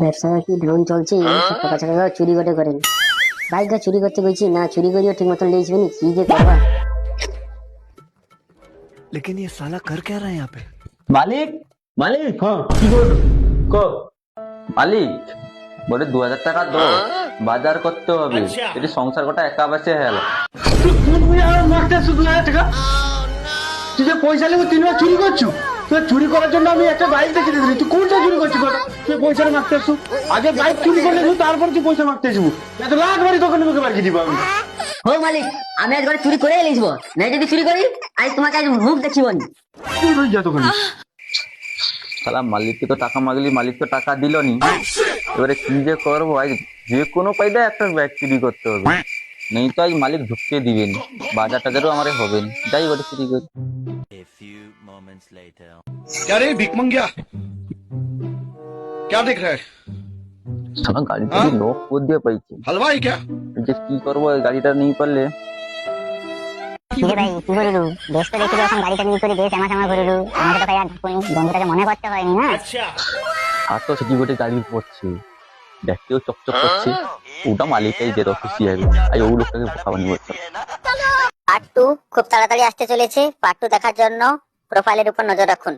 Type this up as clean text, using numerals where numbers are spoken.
ব্যবসা কি ড্রোন চলছে, টাকা টাকা চুরি করে করেন। বাইকটা চুরি করতে গেছি না, চুরি করিও ঠিক মতন লেগেছি নি, কি যে করবা। लेकिन ये साला कर क्या रहा है यहाँ पे। মালিক, মালিক, হ্যাঁ কি করবো ক মালিক বলে 2000 টাকা দো, বাজার করতে হবে। যদি সংসার গোটা একা বসে হ্যাঁ। তুই কোন বুঝে আমার মারতে আসছিস 2000 টাকা? তুই যে পয়সা নেবো 3 বার চুরি করছু। তুই চুরি করার জন্য আমি একটা বাইক দেখে দিয়েছি, তুই কোনটা চুরি করছিস বল? তুই পয়সা মারতে আসছু, আগে বাইক চুরি করলে তারপর তুই পয়সা মারতে আসবো। এত লাখ বাড়ি দোকানে মুখে বাড়ি দিব আমি। হো মালিক, আমি আজ চুরি করে এলিসবো, নাই যদি চুরি করি আজ তোমাকে আজ মুখ দেখিব নি। তুই রই যা দোকানে। শালা মালিককে তো টাকা মাগলি, মালিক তো টাকা দিল নি। এবারে কি যে করবো, আজ যে কোনো কায়দায় একটা ব্যাগ চুরি করতে হবে, নেই তো আজ মালিক ঢুকতে দিবেন। বাজার টাজারও আমার হবে না, যাই ওটা চুরি করি। A few moments later. क्या रे भिख मंगिया, क्या देख रहा है? শালা গাড়িটা লক করে দিয়ে পাইছি, हलवाई क्या? যে কি করবো এই গাড়িটা নিয়ে পারলে। কিরে ভাই কি করিলু? বেশ তো দেখি যখন গাড়িটা নিয়ে করে বেশ আমার করিলু, আমাকে তো ভাই আর বন্ধুটাকে মনে করতে হয়নি না। আর তো সিকিউরিটি গাড়ি পড়ছে, দেখতেও চকচক করছে। ওটা মালিকাই যে খুশি হবে, আর ওই লোকটাকে বোকা বানিয়ে বলছে। পার্ট 2 খুব তাড়াতাড়ি আসতে চলেছে। পার্ট 2 দেখার জন্য প্রোফাইলের উপর নজর রাখুন।